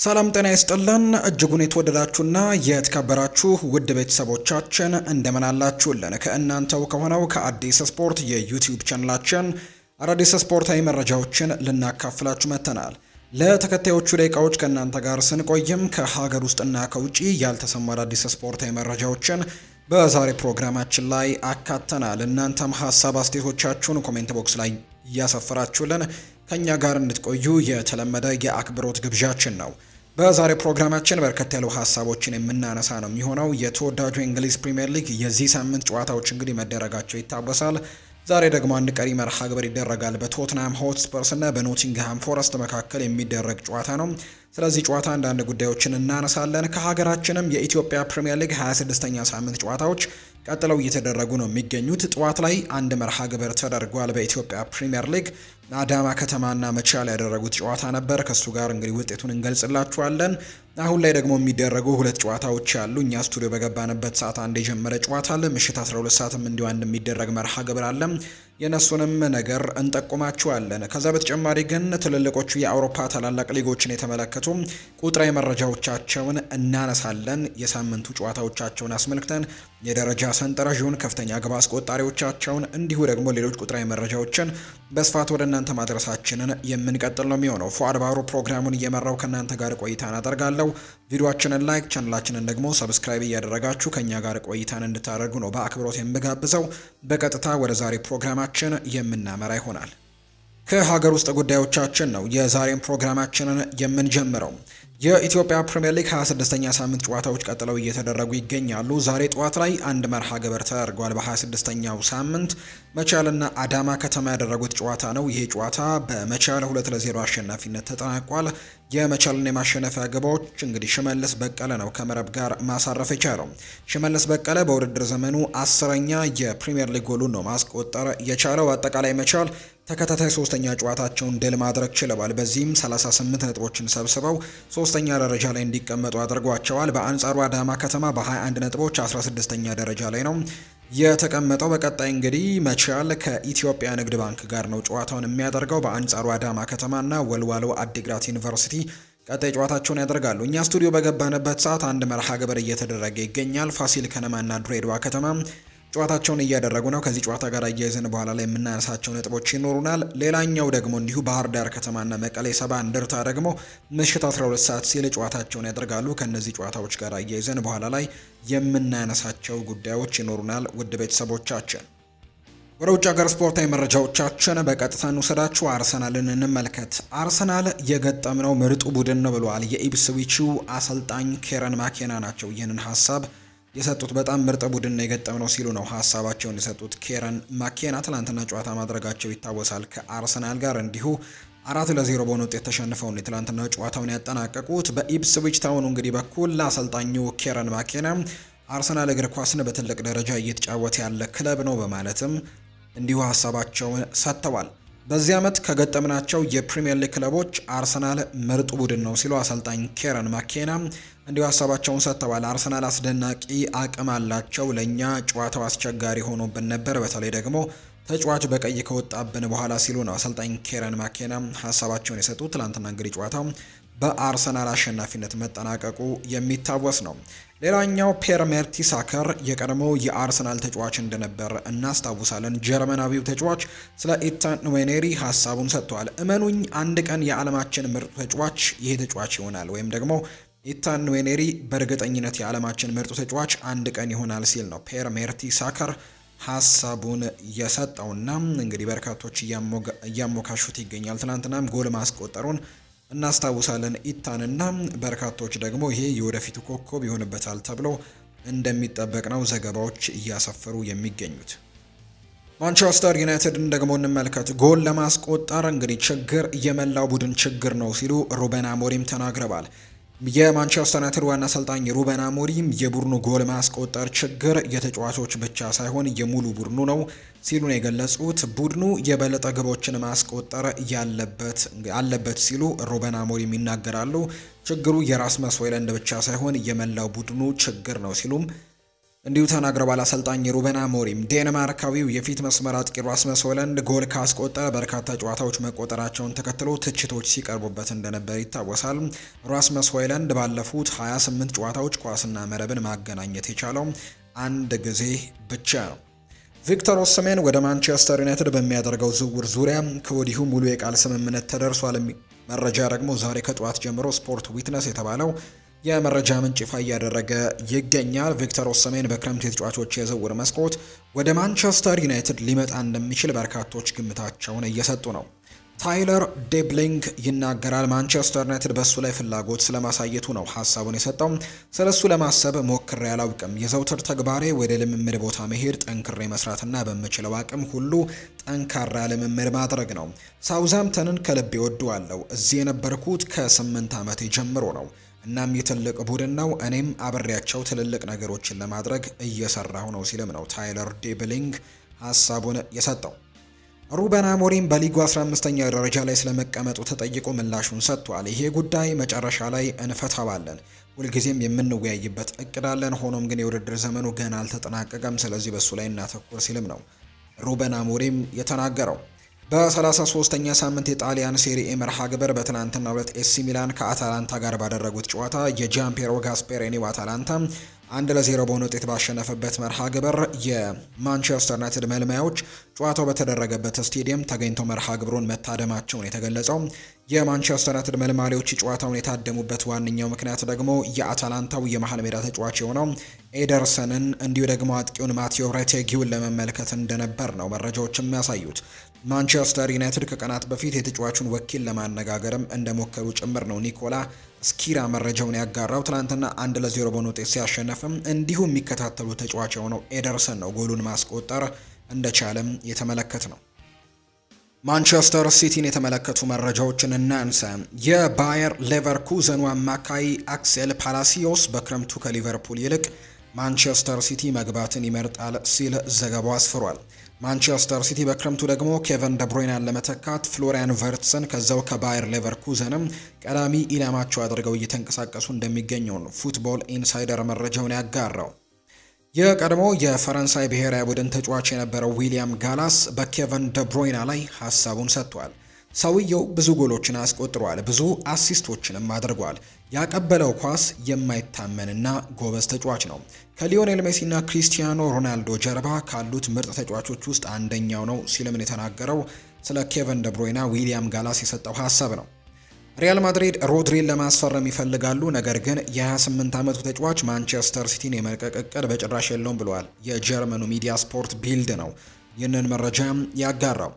ሰላም ጤና ይስጥልን እጅጉን የተወደዳችሁና የተከበራችሁ ውድ ቤተሰቦቻችን እንደምን አላችሁልን? ከእናንተው ከሆነው ከአዲስ ስፖርት የዩቲዩብ ቻናላችን አዳዲስ ስፖርታዊ መረጃዎችን ልናካፍላችሁ መጥተናል። ለተከታዮቹ ደቂቃዎች ከእናንተ ጋር ስንቆይም ከሀገር ውስጥና ከውጪ ያልተሰሙ አዳዲስ ስፖርታዊ መረጃዎችን በዛሬ ፕሮግራማችን ላይ አካተናል። እናንተም ሀሳብ አስተያየቶቻችሁን ኮሜንት ቦክስ ላይ እያሰፈራችሁልን ከኛ ጋር እንድትቆዩ የተለመደ የአክብሮት ግብዣችን ነው። በዛሬ ፕሮግራማችን በርከት ያሉ ሀሳቦችን የምናነሳ ነው የሚሆነው። የተወዳጁ እንግሊዝ ፕሪሚየር ሊግ የዚህ ሳምንት ጨዋታዎች እንግዲህ መደረጋቸው ይታወሳል። ዛሬ ደግሞ አንድ ቀሪ መርሃ ግብር ይደረጋል። በቶትናም ሆትስፐርስ እና በኖቲንግሃም ፎረስት መካከል የሚደረግ ጨዋታ ነው። ስለዚህ ጨዋታ አንዳንድ ጉዳዮችን እናነሳለን። ከሀገራችንም የኢትዮጵያ ፕሪሚየር ሊግ 26ኛ ሳምንት ጨዋታዎች ቀጥለው እየተደረጉ ነው የሚገኙት። ጠዋት ላይ አንድ መርሃ ግብር ተደርጓል። በኢትዮጵያ ፕሪሚየር ሊግ አዳማ ከተማና መቻል ያደረጉት ጨዋታ ነበር። ከሱ ጋር እንግዲህ ውጤቱን እንገልጽላችኋለን። አሁን ላይ ደግሞ የሚደረጉ ሁለት ጨዋታዎች አሉ። እኛ ስቱዲዮ በገባንበት ሰዓት አንድ የጀመረ ጨዋታ አለ። ምሽት 12 ሰዓትም እንዲሁ አንድ የሚደረግ መርሃ ግብር አለ። የነሱንም ነገር እንጠቁማችኋለን። ከዛ በተጨማሪ ግን ትልልቆቹ የአውሮፓ ታላላቅ ሊጎችን የተመለከቱ ቁጥራዊ መረጃዎቻቸውን እናነሳለን። የሳምንቱ ጨዋታዎቻቸውን አስመልክተን የደረጃ ሰንጠረዡን፣ ከፍተኛ ግብ አስቆጣሪዎቻቸውን እንዲሁ ደግሞ ሌሎች ቁጥራዊ መረጃዎችን በስፋት ወደ እናንተ ማድረሳችንን የምንቀጥል ነው የሚሆነው። ፉአድ ባሩ ፕሮግራሙን እየመራው ከእናንተ ጋር ቆይታን አደርጋለሁ። ቪዲዮአችንን ላይክ፣ ቻናላችንን ደግሞ ሰብስክራይብ እያደረጋችሁ ከኛ ጋር ቆይታን እንድታደርጉ ነው በአክብሮት የምጋብዘው። በቀጥታ ወደ ዛሬ ፕሮግራማችን የምናመራ ይሆናል። ከሀገር ውስጥ ጉዳዮቻችን ነው የዛሬን ፕሮግራማችንን የምንጀምረው። የኢትዮጵያ ፕሪሚየር ሊግ 26ኛ ሳምንት ጨዋታዎች ቀጥለው እየተደረጉ ይገኛሉ። ዛሬ ጠዋት ላይ አንድ መርሃ ግብር ተደርጓል። በ26ኛው ሳምንት መቻልና አዳማ ከተማ ያደረጉት ጨዋታ ነው። ይሄ ጨዋታ በመቻል 2-0 አሸናፊነት ተጠናቋል። የመቻልን የማሸነፊያ ግቦች እንግዲህ ሽመልስ በቀለ ነው ከመረብ ጋር ማሳረፍ የቻለው። ሽመልስ በቀለ በውድድር ዘመኑ 10ኛ የፕሪሚየር ሊግ ጎሉን ነው ማስቆጠር የቻለው። አጠቃላይ መቻል ተከታታይ ሶስተኛ ጨዋታቸውን ድል ማድረግ ችለዋል። በዚህም 38 ነጥቦችን ሰብስበው ሶስተኛ ደረጃ ላይ እንዲቀመጡ አድርጓቸዋል። በአንጻሩ አዳማ ከተማ በ21 ነጥቦች 16ኛ ደረጃ ላይ ነው የተቀመጠው። በቀጣይ እንግዲህ መቻል ከኢትዮጵያ ንግድ ባንክ ጋር ነው ጨዋታውን የሚያደርገው። በአንጻሩ አዳማ ከተማና ወልዋሎ አዲግራት ዩኒቨርሲቲ ቀጣይ ጨዋታቸውን ያደርጋሉ። እኛ ስቱዲዮ በገባንበት ሰዓት አንድ መርሃ ግብር እየተደረገ ይገኛል። ፋሲል ከነማና ድሬዳዋ ከተማ ጨዋታቸውን እያደረጉ ነው። ከዚህ ጨዋታ ጋር አያይዘን በኋላ ላይ የምናነሳቸው ነጥቦች ይኖሩናል። ሌላኛው ደግሞ እንዲሁ ባህር ዳር ከተማና መቀሌ ሰባ እንደርታ ደግሞ ምሽት 12 ሰዓት ሲል ጨዋታቸውን ያደርጋሉ። ከነዚህ ጨዋታዎች ጋር አያይዘን በኋላ ላይ የምናነሳቸው ጉዳዮች ይኖሩናል። ውድ ቤተሰቦቻችን ወደ ውጭ ሀገር ስፖርታዊ መረጃዎቻችን በቀጥታ እንውሰዳችሁ። አርሰናልን እንመልከት። አርሰናል የገጠምነው ምርጡ ቡድን ነው ብለዋል የኢፕስዊቹ አሰልጣኝ ኬረን ማኬና ናቸው ይህንን ሀሳብ የሰጡት። በጣም ምርጥ ቡድን የገጠምነው ሲሉ ነው ሀሳባቸውን የሰጡት ኬረን ማኬና። ትላንትና ጨዋታ ማድረጋቸው ይታወሳል ከአርሰናል ጋር እንዲሁ 4-0 በሆነ ውጤት ተሸንፈው ነው ትላንትና ጨዋታውን ያጠናቀቁት። በኢፕስዊች ታውን እንግዲህ በኩል ለአሰልጣኙ ኬረን ማኬና አርሰናል እግር ኳስን በትልቅ ደረጃ እየተጫወተ ያለ ክለብ ነው በማለትም እንዲሁ ሀሳባቸውን ሰጥተዋል። በዚህ ዓመት ከገጠምናቸው የፕሪሚየር ሊግ ክለቦች አርሰናል ምርጡ ቡድን ነው ሲሉ አሰልጣኝ ኬረን ማኬና እንዲሁ ሀሳባቸውን ሰጥተዋል። አርሰናል አስደናቂ አቅም አላቸው። ለኛ ጨዋታው አስቸጋሪ ሆኖብን ነበር፣ በተለይ ደግሞ ተጫዋች በቀይ ከወጣብን በኋላ ሲሉ ነው አሰልጣኝ ኬረን ማኬና ሀሳባቸውን የሰጡት። ትላንትና እንግዲህ ጨዋታው በአርሰናል አሸናፊነት መጠናቀቁ የሚታወስ ነው። ሌላኛው ፔር ሜርቲሳከር የቀድሞው የአርሰናል ተጫዋች እንደነበር እናስታውሳለን። ጀርመናዊው ተጫዋች ስለ ኢታን ንዌኔሪ ሀሳቡን ሰጥቷል። እመኑኝ አንድ ቀን የዓለማችን ምርጡ ተጫዋች ይሄ ተጫዋች ይሆናል፣ ወይም ደግሞ ኢታን ንዌኔሪ በእርግጠኝነት የዓለማችን ምርጡ ተጫዋች አንድ ቀን ይሆናል ሲል ነው ፔር ሜርቲሳከር ሀሳቡን የሰጠውና እንግዲህ በርካቶች እያሞካሹት ይገኛል። ትናንትናም ጎል ማስቆጠሩን እናስታውሳለን ኢታንና በርካቶች ደግሞ ይሄ የወደፊቱ ኮከብ ይሆንበታል ተብሎ እንደሚጠበቅ ነው ዘገባዎች እያሰፈሩ የሚገኙት። ማንቸስተር ዩናይትድን ደግሞ እንመልከት። ጎል ለማስቆጠር እንግዲህ ችግር የመላው ቡድን ችግር ነው ሲሉ ሩበን አሞሪም ተናግረዋል። የማንቸስተር ዩናይትድ ዋና አሰልጣኝ ሩበን አሞሪም የቡድኑ ጎል ማስቆጠር ችግር የተጫዋቾች ብቻ ሳይሆን የሙሉ ቡድኑ ነው ሲሉ ነው የገለጹት። ቡድኑ የበለጠ ግቦችን ማስቆጠር አለበት ሲሉ ሩበን አሞሪም ይናገራሉ። ችግሩ የራስመስ ሆይሉንድ ብቻ ሳይሆን የመላው ቡድኑ ችግር ነው ሲሉም እንዲሁ ተናግረዋል። አሰልጣኝ ሩበን አሞሪም ዴንማርካዊው የፊት መስመር አጥቂ ራስመስ ሆይሉንድ ጎል ካስቆጠረ በርካታ ጨዋታዎች መቆጠራቸውን ተከትሎ ትችቶች ሲቀርቡበት እንደነበር ይታወሳል። ራስመስ ሆይሉንድ ባለፉት 28 ጨዋታዎች ኳስና መረብን ማገናኘት የቻለው አንድ ጊዜ ብቻ ነው። ቪክተር ኦስሜን ወደ ማንቸስተር ዩናይትድ በሚያደርገው ዝውውር ዙሪያ ከወዲሁ ሙሉ የቃል ስምምነት ተደርሷል። መረጃ ደግሞ ዛሬ ከጠዋት ጀምሮ ስፖርት ዊትነስ የተባለው የመረጃ ምንጭ ይፋ እያደረገ ይገኛል። ቪክተር ኦስሜን በክረምት የተጫዋቾች የዝውውር መስኮት ወደ ማንቸስተር ዩናይትድ ሊመጣ እንደሚችል በርካቶች ግምታቸውን እየሰጡ ነው። ታይለር ዴብሊንግ ይናገራል። ማንቸስተር ዩናይትድ በሱ ላይ ፍላጎት ስለማሳየቱ ነው ሀሳቡን የሰጠው። ስለሱ ለማሰብ ሞክሬ አላውቅም። የዘውትር ተግባሬ ወደ ልምምድ ቦታ መሄድ፣ ጠንክሬ መስራትና በምችለው አቅም ሁሉ ጠንካራ ልምምድ ማድረግ ነው። ሳውዛምፕተንን ከልቤ ወደዋለሁ። እዚህ የነበርኩት ከ8 ዓመቴ ጀምሮ ነው። እናም የትልቅ ቡድን ነው። እኔም አብሬያቸው ትልልቅ ነገሮችን ለማድረግ እየሰራሁ ነው ሲልም ነው ታይለር ዴብሊንግ ሀሳቡን የሰጠው። ሩበን አሞሪም በሊጉ 15ኛ ደረጃ ላይ ስለመቀመጡ ተጠይቆ ምላሹን ሰጥቷል። ይሄ ጉዳይ መጨረሻ ላይ እንፈታዋለን። ሁልጊዜም የምንወያይበት እቅድ አለን። ሆኖም ግን የውድድር ዘመኑ ገና አልተጠናቀቀም። ስለዚህ በሱ ላይ እናተኩር ሲልም ነው ሩበን አሞሪም የተናገረው። በ33ኛ ሳምንት የጣሊያን ሴሪኤ መርሃ ግብር በትናንትናው ዕለት ኤሲ ሚላን ከአታላንታ ጋር ባደረጉት ጨዋታ የጃምፔሮ ጋስፔሪኒው አታላንታ 1-0 በሆነ ውጤት ባሸነፈበት መርሃ ግብር የማንቸስተር ዩናይትድ መልማዮች ጨዋታው በተደረገበት ስቴዲየም ተገኝተው መርሃ ግብሩን መታደማቸውን የተገለጸው። የማንቸስተር ዩናይትድ መልማዮች ጨዋታውን የታደሙበት ዋነኛው ምክንያት ደግሞ የአታላንታው የመሃል ሜዳ ተጫዋች የሆነው ኤደርሰንን እንዲሁ ደግሞ አጥቂውን ማቴዮ ሬቴጊውን ለመመልከት እንደነበር ነው መረጃዎች የሚያሳዩት። ማንቸስተር ዩናይትድ ከቀናት በፊት የተጫዋቹን ወኪል ለማነጋገርም እንደሞከሩ ጭምር ነው ኒኮላ ስኪራ መረጃውን ያጋራው። ትናንትና 1-0 በሆነ ውጤት ሲያሸነፍም እንዲሁ የሚከታተሉ ተጫዋች የሆነው ኤደርሰን ነው ጎሉን ማስቆጠር እንደቻለም የተመለከት ነው። ማንቸስተር ሲቲን የተመለከቱ መረጃዎችን እናንሳ። የባየር ሌቨርኩዘኑ አማካይ አክሴል ፓላሲዮስ በክረምቱ ከሊቨርፑል ይልቅ ማንቸስተር ሲቲ መግባትን ይመርጣል ሲል ዘገባው አስፍሯል። ማንቸስተር ሲቲ በክረምቱ ደግሞ ኬቨን ደብሮይናን ለመተካት ፍሎሪያን ቨርትስን ከዛው ከባየር ሌቨርኩዘንም ቀዳሚ ኢላማቸው አድርገው እየተንቀሳቀሱ እንደሚገኙ ፉትቦል ኢንሳይደር መረጃውን ያጋራው። የቀድሞ የፈረንሳይ ብሔራዊ ቡድን ተጫዋች የነበረው ዊሊያም ጋላስ በኬቨን ደብሮይና ላይ ሀሳቡን ሰጥቷል። ሰውየው ብዙ ጎሎችን አስቆጥሯል፣ ብዙ አሲስቶችንም አድርጓል። ያቀበለው ኳስ የማይታመንና ጎበዝ ተጫዋች ነው። ከሊዮኔል ሜሲና ክሪስቲያኖ ሮናልዶ ጀርባ ካሉት ምርጥ ተጫዋቾች ውስጥ አንደኛው ነው ሲልም የተናገረው ስለ ኬቨን ደብሮይና ዊሊያም ጋላስ የሰጠው ሀሳብ ነው። ሪያል ማድሪድ ሮድሪን ለማስፈረም ይፈልጋሉ፣ ነገር ግን የ28 ዓመቱ ተጫዋች ማንቸስተር ሲቲን የመልቀቅ እቅድ በጭራሽ የለውም ብለዋል። የጀርመኑ ሚዲያ ስፖርት ቢልድ ነው ይህንን መረጃ ያጋራው።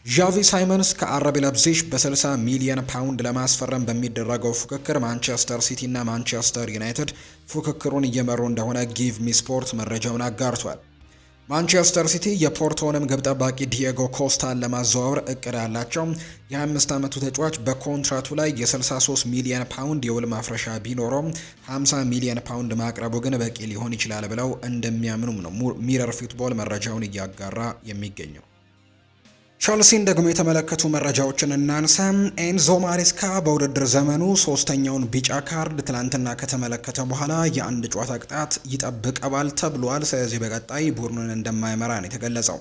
ዣቪ ሳይመንስ ከአረብ ለብዚሽ በ60 ሚሊዮን ፓውንድ ለማስፈረም በሚደረገው ፉክክር ማንቸስተር ሲቲ እና ማንቸስተር ዩናይትድ ፉክክሩን እየመሩ እንደሆነ ጊቭ ሚ ስፖርት መረጃውን አጋርቷል። ማንቸስተር ሲቲ የፖርቶንም ግብ ጠባቂ ዲየጎ ኮስታን ለማዘዋወር እቅድ ያላቸው የ25 ዓመቱ ተጫዋች በኮንትራቱ ላይ የ63 ሚሊዮን ፓውንድ የውል ማፍረሻ ቢኖረውም 50 ሚሊዮን ፓውንድ ማቅረቡ ግን በቂ ሊሆን ይችላል ብለው እንደሚያምኑም ነው ሚረር ፉትቦል መረጃውን እያጋራ የሚገኘው። ቸልሲን ደግሞ የተመለከቱ መረጃዎችን እናንሳ። ኤንዞ ማሬስካ በውድድር ዘመኑ ሶስተኛውን ቢጫ ካርድ ትላንትና ከተመለከተ በኋላ የአንድ ጨዋታ ቅጣት ይጠብቀዋል ተብሏል። ስለዚህ በቀጣይ ቡድኑን እንደማይመራ ነው የተገለጸው።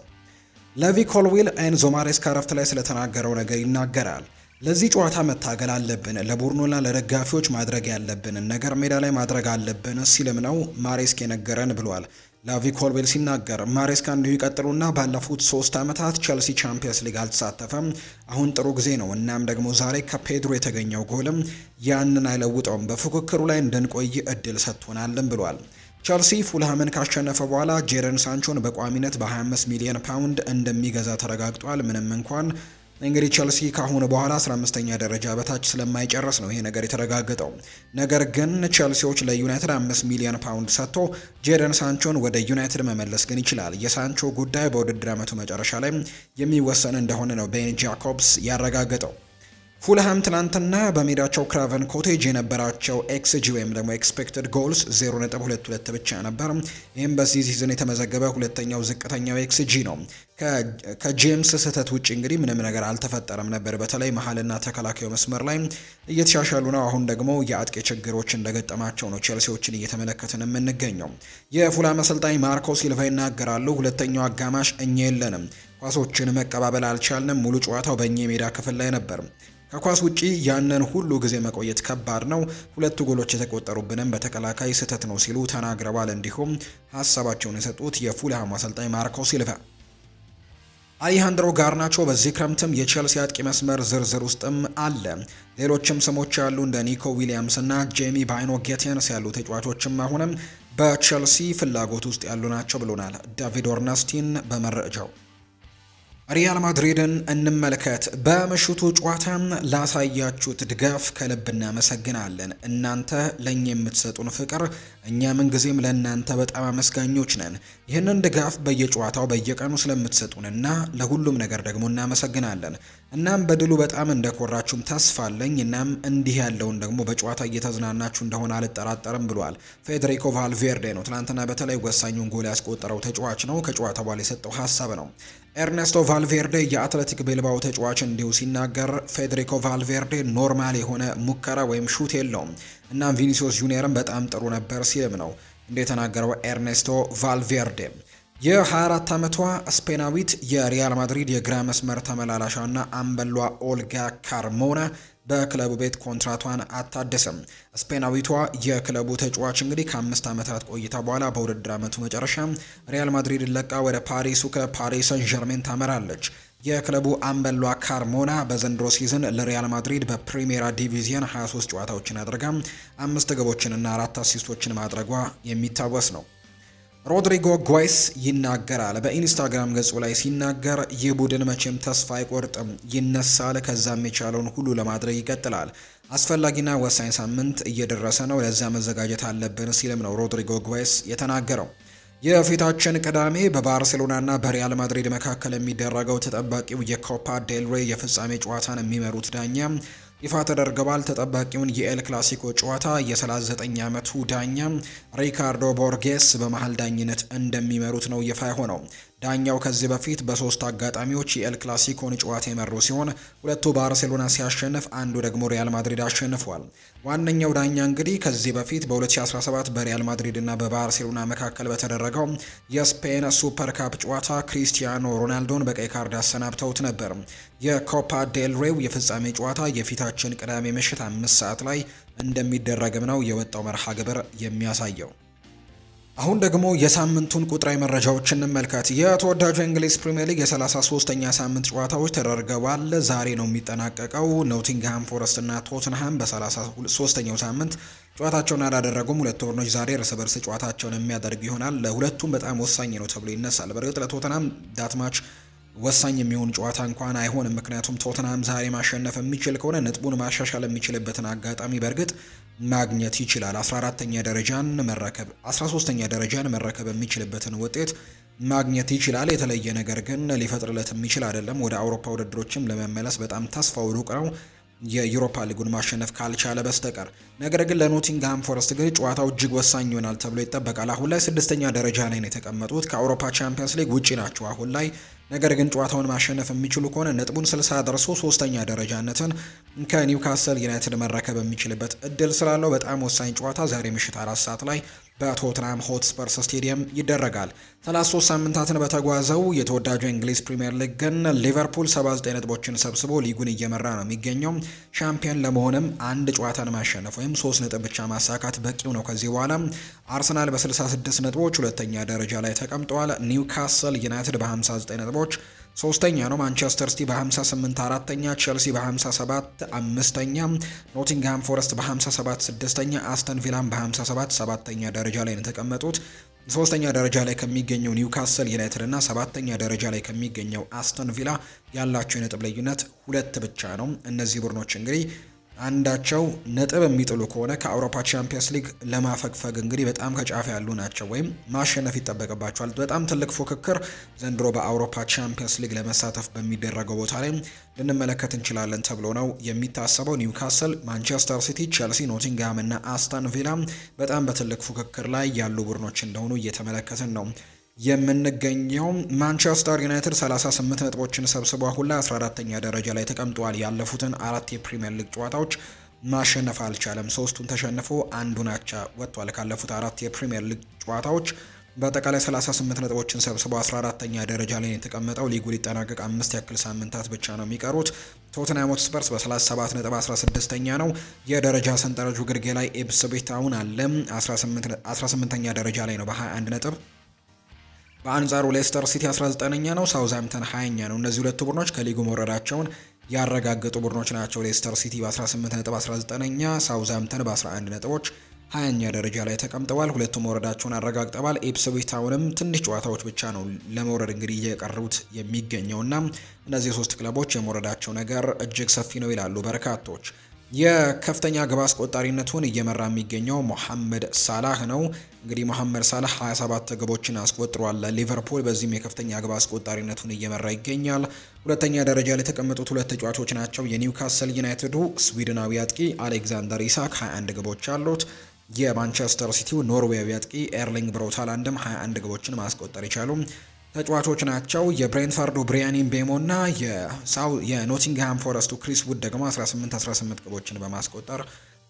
ሌቪ ኮልዊል ኤንዞ ማሬስካ ረፍት ላይ ስለተናገረው ነገር ይናገራል። ለዚህ ጨዋታ መታገል አለብን፣ ለቡድኑና ለደጋፊዎች ማድረግ ያለብንን ነገር ሜዳ ላይ ማድረግ አለብን ሲልም ነው ማሬስካ የነገረን ብሏል። ላቪ ኮልዌል ሲናገር ማሬስካ እንዲሁ ይቀጥሉና ባለፉት 3 ዓመታት ቸልሲ ቻምፒየንስ ሊግ አልተሳተፈም። አሁን ጥሩ ጊዜ ነው። እናም ደግሞ ዛሬ ከፔድሮ የተገኘው ጎልም ያንን አይለውጠውም። በፉክክሩ ላይ እንድንቆይ እድል ሰጥቶናልም ብሏል። ቸልሲ ፉልሃምን ካሸነፈ በኋላ ጄረን ሳንቾን በቋሚነት በ25 ሚሊዮን ፓውንድ እንደሚገዛ ተረጋግጧል። ምንም እንኳን እንግዲህ ቸልሲ ካሁን በኋላ 15ኛ ደረጃ በታች ስለማይጨርስ ነው ይሄ ነገር የተረጋገጠው። ነገር ግን ቸልሲዎች ለዩናይትድ 5 ሚሊዮን ፓውንድ ሰጥቶ ጄደን ሳንቾን ወደ ዩናይትድ መመለስ ግን ይችላል። የሳንቾ ጉዳይ በውድድር ዓመቱ መጨረሻ ላይ የሚወሰን እንደሆነ ነው ቤን ጃኮብስ ያረጋገጠው። ፉልሃም ትናንትና በሜዳቸው ክራቨን ኮቴጅ የነበራቸው ኤክስጂ ወይም ደግሞ ኤክስፔክትድ ጎልስ 0.22 ብቻ ነበር። ይህም በዚህ ሲዝን የተመዘገበ ሁለተኛው ዝቅተኛው ኤክስጂ ነው። ከጄምስ ስህተት ውጭ እንግዲህ ምንም ነገር አልተፈጠረም ነበር። በተለይ መሀልና ተከላካዩ መስመር ላይ እየተሻሻሉ ነው። አሁን ደግሞ የአጥቂ ችግሮች እንደገጠማቸው ነው ቼልሲዎችን እየተመለከትን የምንገኘው። የፉልሃም አሰልጣኝ ማርኮ ሲልቫ ይናገራሉ። ሁለተኛው አጋማሽ እኛ የለንም፣ ኳሶችን መቀባበል አልቻልንም። ሙሉ ጨዋታው በእኛ የሜዳ ክፍል ላይ ነበር። ከኳስ ውጪ ያንን ሁሉ ጊዜ መቆየት ከባድ ነው። ሁለቱ ጎሎች የተቆጠሩብንም በተከላካይ ስህተት ነው ሲሉ ተናግረዋል። እንዲሁም ሀሳባቸውን የሰጡት የፉልሃም አሰልጣኝ ማርኮ ሲልቫ አሌሃንድሮ ጋርናቾ በዚህ ክረምትም የቼልሲ አጥቂ መስመር ዝርዝር ውስጥም አለ። ሌሎችም ስሞች ያሉ እንደ ኒኮ ዊሊያምስ እና ጄሚ ባይኖ ጌቴንስ ያሉ ተጫዋቾችም አሁንም በቼልሲ ፍላጎት ውስጥ ያሉ ናቸው ብሎናል ዳቪድ ኦርነስቲን በመረጃው። ሪያል ማድሪድን እንመልከት። በምሽቱ ጨዋታ ላሳያችሁት ድጋፍ ከልብ እናመሰግናለን። እናንተ ለኛ የምትሰጡን ፍቅር እኛ ምንጊዜም ለእናንተ በጣም አመስጋኞች ነን። ይህንን ድጋፍ በየጨዋታው በየቀኑ ስለምትሰጡንና ለሁሉም ነገር ደግሞ እናመሰግናለን። እናም በድሉ በጣም እንደኮራችሁም ተስፋ አለኝ። እናም እንዲህ ያለውን ደግሞ በጨዋታ እየተዝናናችሁ እንደሆነ አልጠራጠርም ብሏል ፌዴሪኮ ቫልቬርዴ ነው። ትናንትና በተለይ ወሳኙን ጎል ያስቆጠረው ተጫዋች ነው። ከጨዋታ በኋላ የሰጠው ሀሳብ ነው። ኤርኔስቶ ቫልቬርዴ የአትሌቲክ ቤልባው ተጫዋች እንዲሁ ሲናገር ፌዴሪኮ ቫልቬርዴ ኖርማል የሆነ ሙከራ ወይም ሹት የለውም እና ቪኒሲዮስ ጁኒየርም በጣም ጥሩ ነበር ሲልም ነው እንደተናገረው ኤርኔስቶ ቫልቬርዴ። የ24 ዓመቷ ስፔናዊት የሪያል ማድሪድ የግራ መስመር ተመላላሿና አምበሏ ኦልጋ ካርሞና በክለቡ ቤት ኮንትራቷን አታደሰም። ስፔናዊቷ የክለቡ ተጫዋች እንግዲህ ከ5 ዓመታት ቆይታ በኋላ በውድድር ዓመቱ መጨረሻ ሪያል ማድሪድ ለቃ ወደ ፓሪሱ ከፓሪስ ሰን ዠርሜን ታመራለች። የክለቡ አምበሏ ካርሞና በዘንድሮ ሲዝን ለሪያል ማድሪድ በፕሪሜራ ዲቪዚየን 23 ጨዋታዎችን አድርጋ 5 ግቦችንና 4 አሲስቶችን ማድረጓ የሚታወስ ነው። ሮድሪጎ ጓይስ ይናገራል። በኢንስታግራም ገጹ ላይ ሲናገር ይህ ቡድን መቼም ተስፋ አይቆርጥም፣ ይነሳል፣ ከዛም የቻለውን ሁሉ ለማድረግ ይቀጥላል። አስፈላጊና ወሳኝ ሳምንት እየደረሰ ነው፣ ለዛ መዘጋጀት አለብን ሲልም ነው ሮድሪጎ ጓይስ የተናገረው። የፊታችን ቅዳሜ በባርሴሎናና በሪያል ማድሪድ መካከል የሚደረገው ተጠባቂው የኮፓ ዴል ሬይ የፍጻሜ ጨዋታን የሚመሩት ዳኛ ይፋ ተደርገዋል። ተጠባቂውን የኤል ክላሲኮ ጨዋታ የ39 ዓመቱ ዳኛ ሪካርዶ ቦርጌስ በመሃል ዳኝነት እንደሚመሩት ነው ይፋ የሆነው። ዳኛው ከዚህ በፊት በሶስት አጋጣሚዎች የኤል ክላሲኮን ጨዋታ የመሩ ሲሆን ሁለቱ ባርሴሎና ሲያሸንፍ፣ አንዱ ደግሞ ሪያል ማድሪድ አሸንፏል። ዋነኛው ዳኛ እንግዲህ ከዚህ በፊት በ2017 በሪያል ማድሪድ እና በባርሴሎና መካከል በተደረገው የስፔን ሱፐር ካፕ ጨዋታ ክሪስቲያኖ ሮናልዶን በቀይ ካርድ አሰናብተውት ነበር። የኮፓ ዴል ሬው የፍጻሜ ጨዋታ የፊታችን ቅዳሜ ምሽት 5 ሰዓት ላይ እንደሚደረግም ነው የወጣው መርሃ ግብር የሚያሳየው። አሁን ደግሞ የሳምንቱን ቁጥራዊ መረጃዎችን እንመልከት። የተወዳጁ እንግሊዝ ፕሪሚየር ሊግ የ33ኛ ሳምንት ጨዋታዎች ተደርገዋል። ዛሬ ነው የሚጠናቀቀው። ኖቲንግሃም ፎረስት እና ቶተንሃም በ33ኛው ሳምንት ጨዋታቸውን አላደረጉም። ሁለቱ ቡድኖች ዛሬ እርስ በርስ ጨዋታቸውን የሚያደርጉ ይሆናል። ለሁለቱም በጣም ወሳኝ ነው ተብሎ ይነሳል። በእርግጥ ለቶተንሃም ዳትማች ወሳኝ የሚሆን ጨዋታ እንኳን አይሆንም። ምክንያቱም ቶተንሃም ዛሬ ማሸነፍ የሚችል ከሆነ ነጥቡን ማሻሻል የሚችልበትን አጋጣሚ በእርግጥ ማግኘት ይችላል። 13ኛ ደረጃን መረከብ የሚችልበትን ውጤት ማግኘት ይችላል። የተለየ ነገር ግን ሊፈጥርለት የሚችል አይደለም። ወደ አውሮፓ ውድድሮችም ለመመለስ በጣም ተስፋው ሩቅ ነው የዩሮፓ ሊጉን ማሸነፍ ካልቻለ በስተቀር። ነገር ግን ለኖቲንግሃም ፎረስት ግን ጨዋታው እጅግ ወሳኝ ይሆናል ተብሎ ይጠበቃል። አሁን ላይ 6ኛ ደረጃ ላይ ነው የተቀመጡት። ከአውሮፓ ቻምፒየንስ ሊግ ውጪ ናቸው አሁን ላይ። ነገር ግን ጨዋታውን ማሸነፍ የሚችሉ ከሆነ ነጥቡን 60 ደርሶ 3ኛ ደረጃነትን ከኒውካስል ዩናይትድ መረከብ የሚችልበት እድል ስላለው በጣም ወሳኝ ጨዋታ ዛሬ ምሽት 4 ሰዓት ላይ በቶተንሃም ሆትስፐርስ ስቴዲየም ይደረጋል። 33 ሳምንታትን በተጓዘው የተወዳጁ እንግሊዝ ፕሪሚየር ሊግ ግን ሊቨርፑል 79 ነጥቦችን ሰብስቦ ሊጉን እየመራ ነው የሚገኘው። ሻምፒዮን ለመሆንም አንድ ጨዋታን ማሸነፍ ወይም 3 ነጥብ ብቻ ማሳካት በቂው ነው። ከዚህ በኋላ አርሰናል በ66 ነጥቦች ሁለተኛ ደረጃ ላይ ተቀምጠዋል። ኒውካስል ዩናይትድ በ59 ነጥቦች ሶስተኛ ነው። ማንቸስተር ሲቲ በ58 አራተኛ፣ ቼልሲ በ57 አምስተኛ፣ ኖቲንግሃም ፎረስት በ57 ስድስተኛ፣ አስተን ቪላም በ57 ሰባተኛ ደረጃ ላይ ነው የተቀመጡት። ሶስተኛ ደረጃ ላይ ከሚገኘው ኒውካስል ዩናይትድ እና ሰባተኛ ደረጃ ላይ ከሚገኘው አስተን ቪላ ያላቸው የነጥብ ልዩነት 2 ብቻ ነው። እነዚህ ቡድኖች እንግዲህ አንዳቸው ነጥብ የሚጥሉ ከሆነ ከአውሮፓ ቻምፒየንስ ሊግ ለማፈግፈግ እንግዲህ በጣም ከጫፍ ያሉ ናቸው ወይም ማሸነፍ ይጠበቅባቸዋል። በጣም ትልቅ ፉክክር ዘንድሮ በአውሮፓ ቻምፒየንስ ሊግ ለመሳተፍ በሚደረገው ቦታ ላይ ልንመለከት እንችላለን ተብሎ ነው የሚታሰበው። ኒውካስል፣ ማንቸስተር ሲቲ፣ ቼልሲ፣ ኖቲንግሃም እና አስተን ቪላ በጣም በትልቅ ፉክክር ላይ ያሉ ቡድኖች እንደሆኑ እየተመለከትን ነው የምንገኘው። ማንቸስተር ዩናይትድ 38 ነጥቦችን ሰብስቦ አሁን ላይ 14ኛ ደረጃ ላይ ተቀምጧል። ያለፉትን 4 የፕሪሚየር ሊግ ጨዋታዎች ማሸነፍ አልቻለም። 3ቱን ተሸንፎ አንዱን አቻ ወጥቷል። ካለፉት 4 የፕሪሚየር ሊግ ጨዋታዎች በአጠቃላይ 38 ነጥቦችን ሰብስቦ 14ኛ ደረጃ ላይ የተቀመጠው። ሊጉ ሊጠናቀቅ 5 ያክል ሳምንታት ብቻ ነው የሚቀሩት። ቶተንሃም ሆትስፐርስ በ37 ነጥብ 16ኛ ነው። የደረጃ ሰንጠረዡ ግርጌ ላይ ኢፕስዊች ታውን አለ 18ኛ ደረጃ ላይ ነው በ21 ነጥብ። በአንጻሩ ሌስተር ሲቲ 19ኛ ነው። ሳውዝሃምፕተን 20ኛ ነው። እነዚህ ሁለቱ ቡድኖች ከሊጉ መውረዳቸውን ያረጋገጡ ቡድኖች ናቸው። ሌስተር ሲቲ በ18 ነጥብ 19ኛ፣ ሳውዝሃምፕተን በ11 ነጥቦች 20ኛ ደረጃ ላይ ተቀምጠዋል። ሁለቱም መውረዳቸውን አረጋግጠዋል። ኢፕስዊች ታውንም ትንሽ ጨዋታዎች ብቻ ነው ለመውረድ እንግዲህ እየቀሩት የሚገኘውና እነዚህ ሶስት ክለቦች የመውረዳቸው ነገር እጅግ ሰፊ ነው ይላሉ በርካቶች። የከፍተኛ ግብ አስቆጣሪነቱን እየመራ የሚገኘው ሞሐመድ ሳላህ ነው። እንግዲህ ሞሐመድ ሳላህ 27 ግቦችን አስቆጥሯል ሊቨርፑል። በዚህም የከፍተኛ ግብ አስቆጣሪነቱን እየመራ ይገኛል። ሁለተኛ ደረጃ ላይ የተቀመጡት ሁለት ተጫዋቾች ናቸው። የኒውካስል ዩናይትዱ ስዊድናዊ አጥቂ አሌክዛንደር ኢሳክ 21 ግቦች አሉት። የማንቸስተር ሲቲው ኖርዌያዊ አጥቂ ኤርሊንግ ብራውት ሃላንድም 21 ግቦችን ማስቆጠር የቻሉ ተጫዋቾች ናቸው። የብሬንትፈርዱ ብሪያን ምቤሞ እና የኖቲንግሃም ፎረስቱ ክሪስ ውድ ደግሞ 18 ግቦችን በማስቆጠር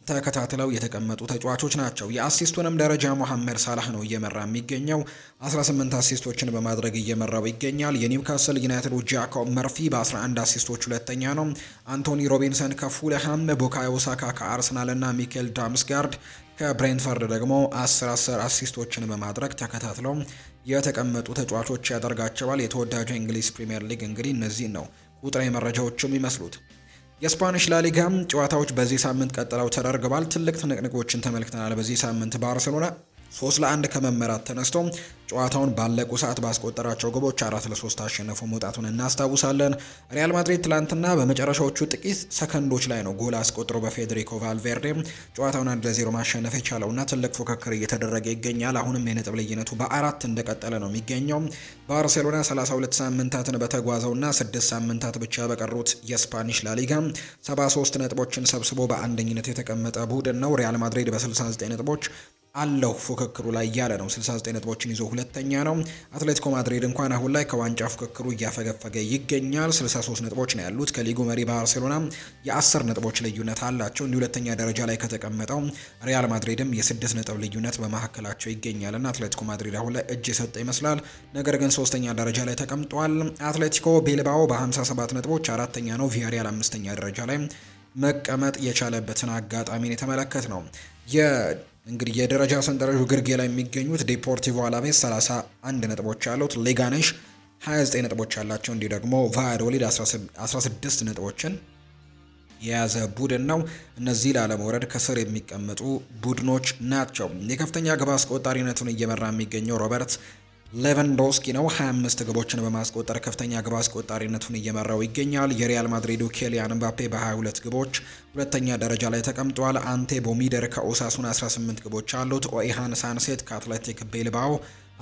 ተከታትለው የተቀመጡ ተጫዋቾች ናቸው። የአሲስቱንም ደረጃ ሞሐመድ ሳላህ ነው እየመራ የሚገኘው 18 አሲስቶችን በማድረግ እየመራው ይገኛል። የኒውካስል ዩናይትድ ጃኮብ መርፊ በ11 አሲስቶች ሁለተኛ ነው። አንቶኒ ሮቢንሰን ከፉልሃም፣ ቡካዮ ሳካ ከአርሰናል እና ሚኬል ዳምስጋርድ ከብሬንትፈርድ ደግሞ 10 አሲስቶችን በማድረግ ተከታትለው የተቀመጡ ተጫዋቾች ያደርጋቸዋል። የተወዳጁ የእንግሊዝ ፕሪሚየር ሊግ እንግዲህ እነዚህ ነው ቁጥራዊ መረጃዎችም ይመስሉት። የስፓኒሽ ላሊጋም ጨዋታዎች በዚህ ሳምንት ቀጥለው ተደርገዋል። ትልቅ ትንቅንቆችን ተመልክተናል። በዚህ ሳምንት ባርሴሎና 3-1 ከመመራት ተነስቶ ጨዋታውን ባለቁ ሰዓት ባስቆጠራቸው ግቦች 4-3 አሸንፎ መውጣቱን እናስታውሳለን። ሪያል ማድሪድ ትላንትና በመጨረሻዎቹ ጥቂት ሰከንዶች ላይ ነው ጎል አስቆጥሮ በፌዴሪኮ ቫልቬርዴ ጨዋታውን 1-0 ማሸነፍ የቻለውና ትልቅ ፉክክር እየተደረገ ይገኛል። አሁንም የነጥብ ልዩነቱ በ4 እንደቀጠለ ነው የሚገኘው። ባርሴሎና 32 ሳምንታትን በተጓዘውና 6 ሳምንታት ብቻ በቀሩት የስፓኒሽ ላሊጋ 73 ነጥቦችን ሰብስቦ በአንደኝነት የተቀመጠ ቡድን ነው። ሪያል ማድሪድ በ69 ነጥቦች አለው ፉክክሩ ላይ ያለ ነው። 69 ነጥቦችን ይዞ ሁለተኛ ነው። አትሌቲኮ ማድሪድ እንኳን አሁን ላይ ከዋንጫ ፉክክሩ እያፈገፈገ ይገኛል። 63 ነጥቦች ነው ያሉት። ከሊጉ መሪ ባርሴሎና የ10 ነጥቦች ልዩነት አላቸው። እንዲህ ሁለተኛ ደረጃ ላይ ከተቀመጠው ሪያል ማድሪድም የ6 ነጥብ ልዩነት በመካከላቸው ይገኛልና አትሌቲኮ ማድሪድ አሁን ላይ እጅ የሰጠ ይመስላል። ነገር ግን ሶስተኛ ደረጃ ላይ ተቀምጧል። አትሌቲኮ ቤልባኦ በ57 ነጥቦች አራተኛ ነው። ቪያሪያል አምስተኛ ደረጃ ላይ መቀመጥ የቻለበትን አጋጣሚን የተመለከት ነው። እንግዲህ የደረጃ ሰንጠረዡ ግርጌ ላይ የሚገኙት ዴፖርቲቮ አላቬስ 31 ነጥቦች ያሉት፣ ሌጋኔሽ 29 ነጥቦች ያላቸው፣ እንዲሁ ደግሞ ቫያዶሊድ 16 ነጥቦችን የያዘ ቡድን ነው። እነዚህ ላለመውረድ ከስር የሚቀመጡ ቡድኖች ናቸው። የከፍተኛ ግብ አስቆጣሪነቱን እየመራ የሚገኘው ሮበርት ሌቫንዶስኪ ነው። 25 ግቦችን በማስቆጠር ከፍተኛ ግብ አስቆጣሪነቱን እየመራው ይገኛል። የሪያል ማድሪዱ ኬሊያን ምባፔ በ22 ግቦች ሁለተኛ ደረጃ ላይ ተቀምጧል። አንቴ ቦሚደር ከኦሳሱን 18 ግቦች አሉት። ኦኢሃን ሳንሴት ከአትሌቲክ ቤልባኦ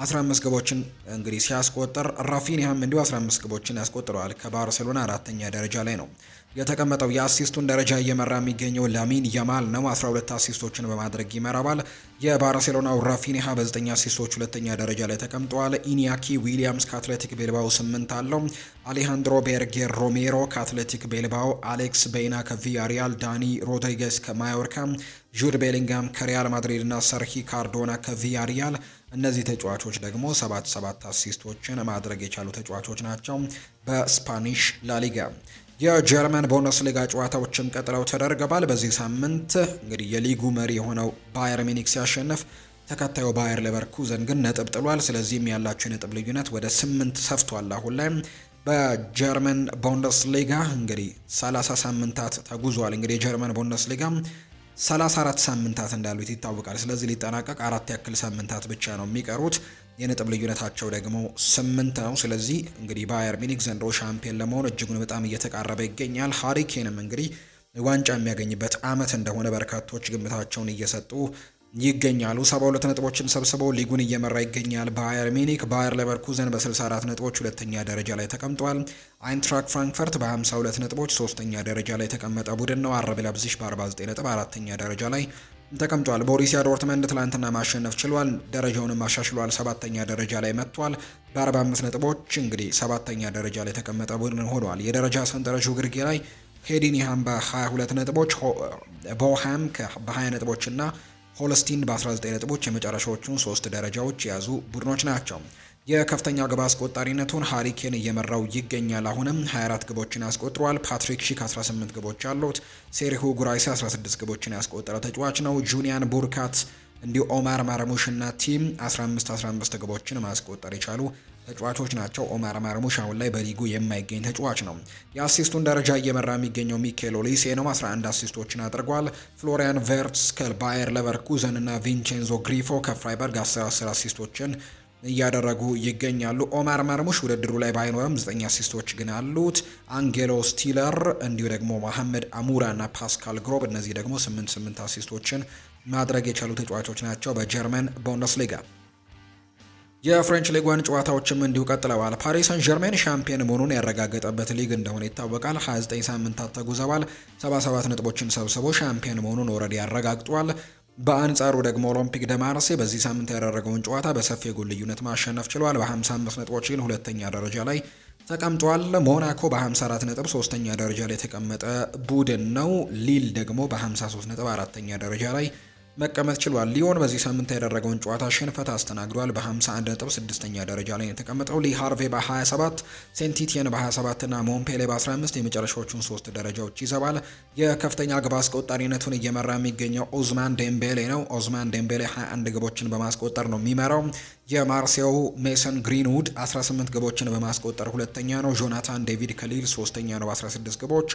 15 ግቦችን እንግዲህ ሲያስቆጥር፣ ራፊኒያም እንዲሁ 15 ግቦችን ያስቆጥረዋል። ከባርሴሎና አራተኛ ደረጃ ላይ ነው የተቀመጠው። የአሲስቱን ደረጃ እየመራ የሚገኘው ላሚን ያማል ነው። 12 አሲስቶችን በማድረግ ይመራዋል። የባርሴሎናው ራፊኒያ በ9 አሲስቶች ሁለተኛ ደረጃ ላይ ተቀምጠዋል። ኢኒያኪ ዊሊያምስ ከአትሌቲክ ቤልባኦ 8 አለው። አሌሃንድሮ ቤርጌር ሮሜሮ ከአትሌቲክ ቤልባኦ፣ አሌክስ ቤይና ከቪያሪያል፣ ዳኒ ሮድሪጌስ ከማዮርካ፣ ጁድ ቤሊንጋም ከሪያል ማድሪድ እና ሰርሂ ካርዶና ከቪያሪያል እነዚህ ተጫዋቾች ደግሞ 7 አሲስቶችን ማድረግ የቻሉ ተጫዋቾች ናቸው። በስፓኒሽ ላሊጋ የጀርመን ቡንደስሊጋ ጨዋታዎችም ቀጥለው ተደርገዋል። በዚህ ሳምንት እንግዲህ የሊጉ መሪ የሆነው ባየር ሚኒክ ሲያሸንፍ፣ ተከታዩ ባየር ሌቨርኩዘን ግን ነጥብ ጥሏል። ስለዚህም ያላቸው የነጥብ ልዩነት ወደ 8 ሰፍቷል። አሁን ላይ በጀርመን ቡንደስሊጋ እንግዲህ 30 ሳምንታት ተጉዟል። እንግዲህ የጀርመን ቡንደስሊጋ 34 ሳምንታት እንዳሉት ይታወቃል። ስለዚህ ሊጠናቀቅ 4 ያክል ሳምንታት ብቻ ነው የሚቀሩት። የነጥብ ልዩነታቸው ደግሞ 8 ነው። ስለዚህ እንግዲህ ባየር ሚኒክ ዘንድሮ ሻምፒዮን ለመሆን እጅጉን በጣም እየተቃረበ ይገኛል። ሃሪ ኬንም እንግዲህ ዋንጫ የሚያገኝበት አመት እንደሆነ በርካቶች ግምታቸውን እየሰጡ ይገኛሉ። 72 ነጥቦችን ሰብስበው ሊጉን እየመራ ይገኛል ባየር ሚኒክ። ባየር ሌቨርኩዘን በ64 ነጥቦች ሁለተኛ ደረጃ ላይ ተቀምጧል። አይንትራክ ፍራንክፈርት በ52 ነጥቦች ሶስተኛ ደረጃ ላይ የተቀመጠ ቡድን ነው። አርቢ ላይፕዚግ በ49 ነጥብ አራተኛ ደረጃ ላይ ተቀምጧል። ቦሩሲያ ዶርትመንድ ትላንትና ማሸነፍ ችሏል፣ ደረጃውንም አሻሽሏል፣ ሰባተኛ ደረጃ ላይ መጥቷል። በ45 ነጥቦች እንግዲህ ሰባተኛ ደረጃ ላይ የተቀመጠ ቡድን ሆኗል። የደረጃ ሰንጠረዡ ግርጌ ላይ ሄዲንሃም በ22 ነጥቦች፣ ቦሃም በ20 ነጥቦች እና ሆልስቲን በ19 ነጥቦች የመጨረሻዎቹን 3 ደረጃዎች የያዙ ቡድኖች ናቸው። የከፍተኛ ግብ አስቆጣሪነቱን ሃሪኬን እየመራው ይገኛል። አሁንም 24 ግቦችን አስቆጥሯል። ፓትሪክ ሺክ 18 ግቦች አሉት። ሴሪሁ ጉራይሲ 16 ግቦችን ያስቆጠረ ተጫዋች ነው። ጁኒያን ቡርካት እንዲሁ ኦማር ማርሙሽ እና ቲም 15 ግቦችን ማስቆጠር የቻሉ ተጫዋቾች ናቸው። ኦማር ማርሙሽ አሁን ላይ በሊጉ የማይገኝ ተጫዋች ነው። የአሲስቱን ደረጃ እየመራ የሚገኘው ሚኬል ኦሊሴ ነው። 11 አሲስቶችን አድርጓል። ፍሎሪያን ቨርትስ ከባየር ሌቨርኩዘን እና ቪንቼንዞ ግሪፎ ከፍራይበርግ 10 አሲስቶችን እያደረጉ ይገኛሉ። ኦማር ማርሙሽ ውድድሩ ላይ ባይኖርም 9 አሲስቶች ግን አሉት። አንጌሎ ስቲለር እንዲሁ ደግሞ መሐመድ አሙራ እና ፓስካል ግሮብ እነዚህ ደግሞ 8 አሲስቶችን ማድረግ የቻሉ ተጫዋቾች ናቸው። በጀርመን ቡንደስሊጋ የፍሬንች ሊግ 1 ጨዋታዎችም እንዲሁ ቀጥለዋል። ፓሪስ ሰን ዠርሜን ሻምፒዮን መሆኑን ያረጋገጠበት ሊግ እንደሆነ ይታወቃል። 29 ሳምንታት ተጉዘዋል። 77 ነጥቦችን ሰብስቦ ሻምፒዮን መሆኑን ኦልሬዲ ያረጋግጧል። በአንጻሩ ደግሞ ኦሎምፒክ ደ ማርሴ በዚህ ሳምንት ያደረገውን ጨዋታ በሰፊ የጎል ልዩነት ማሸነፍ ችሏል። በ55 ነጥቦች ግን ሁለተኛ ደረጃ ላይ ተቀምጧል። ሞናኮ በ54 ነጥብ ሶስተኛ ደረጃ ላይ የተቀመጠ ቡድን ነው። ሊል ደግሞ በ53 ነጥብ አራተኛ ደረጃ ላይ መቀመጥ ችሏል። ሊዮን በዚህ ሳምንት ያደረገውን ጨዋታ ሽንፈት አስተናግዷል። በ51 ነጥብ ስድስተኛ ደረጃ ላይ የተቀመጠው። ሊ ሃርቬ በ27፣ ሴንቲቲየን በ27 እና ሞንፔሌ በ15 የመጨረሻዎቹን 3 ደረጃዎች ይዘዋል። የከፍተኛ ግብ አስቆጣሪነቱን እየመራ የሚገኘው ኦዝማን ዴምቤሌ ነው። ኦዝማን ዴምቤሌ 21 ግቦችን በማስቆጠር ነው የሚመራው። የማርሴው ሜሰን ግሪንውድ 18 ግቦችን በማስቆጠር ሁለተኛ ነው። ጆናታን ዴቪድ ከሊል ሶስተኛ ነው በ16 ግቦች።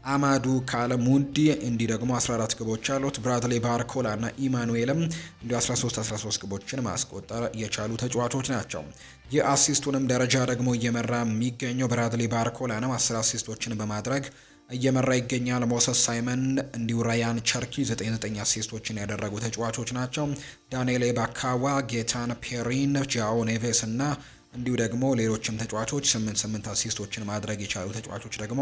አማዱ ካለሙዲ እንዲህ ደግሞ 14 ግቦች አሉት። ብራድሊ ባርኮላ እና ኢማኑኤልም እንዲሁ 13 ግቦችን ማስቆጠር የቻሉ ተጫዋቾች ናቸው። የአሲስቱንም ደረጃ ደግሞ እየመራ የሚገኘው ብራድሊ ባርኮላ ነው። 10 አሲስቶችን በማድረግ እየመራ ይገኛል። ሞሰስ ሳይመን እንዲሁ ራያን ቸርኪ 99 አሲስቶችን ያደረጉ ተጫዋቾች ናቸው። ዳንኤል ባካዋ፣ ጌታን ፔሪን፣ ጃኦ ኔቬስ እና እንዲሁ ደግሞ ሌሎችም ተጫዋቾች 8 አሲስቶችን ማድረግ የቻሉ ተጫዋቾች ደግሞ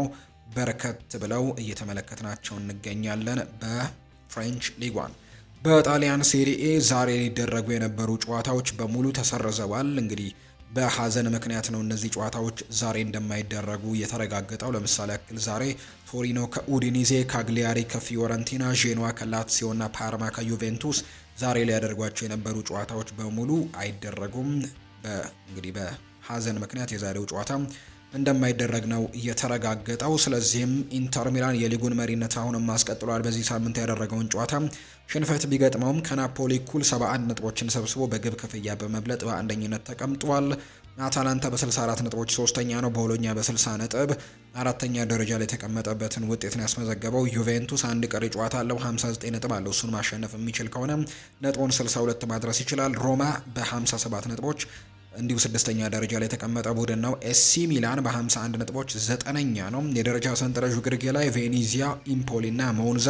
በርከት ብለው እየተመለከትናቸው እንገኛለን። በፍሬንች ሊግ 1 በጣሊያን ሴሪኤ ዛሬ ሊደረጉ የነበሩ ጨዋታዎች በሙሉ ተሰርዘዋል። እንግዲህ በሐዘን ምክንያት ነው እነዚህ ጨዋታዎች ዛሬ እንደማይደረጉ የተረጋገጠው። ለምሳሌ ያክል ዛሬ ቶሪኖ ከኡዲኒዜ፣ ካግሊያሪ ከፊዮረንቲና፣ ዤኖዋ ከላትሲዮ እና ፓርማ ከዩቬንቱስ ዛሬ ሊያደርጓቸው የነበሩ ጨዋታዎች በሙሉ አይደረጉም። እንግዲህ በሐዘን ምክንያት የዛሬው ጨዋታ እንደማይደረግ ነው የተረጋገጠው። ስለዚህም ኢንተር ሚላን የሊጉን መሪነት አሁንም አስቀጥሏል። በዚህ ሳምንት ያደረገውን ጨዋታ ሽንፈት ቢገጥመውም ከናፖሊ እኩል 71 ነጥቦችን ሰብስቦ በግብ ክፍያ በመብለጥ በአንደኝነት ተቀምጧል። አታላንታ በ64 ነጥቦች ሶስተኛ ነው። ቦሎኛ በ60 ነጥብ አራተኛ ደረጃ ላይ የተቀመጠበትን ውጤትን ያስመዘገበው። ዩቬንቱስ አንድ ቀሪ ጨዋታ አለው፣ 59 ነጥብ አለው። እሱን ማሸነፍ የሚችል ከሆነ ነጥቡን 62 ማድረስ ይችላል። ሮማ በ57 ነጥቦች እንዲሁ ስድስተኛ ደረጃ ላይ የተቀመጠ ቡድን ነው። ኤሲ ሚላን በ51 ነጥቦች ዘጠነኛ ነው። የደረጃ ሰንጠረዡ ግርጌ ላይ ቬኔዚያ፣ ኢምፖሊ እና ሞንዛ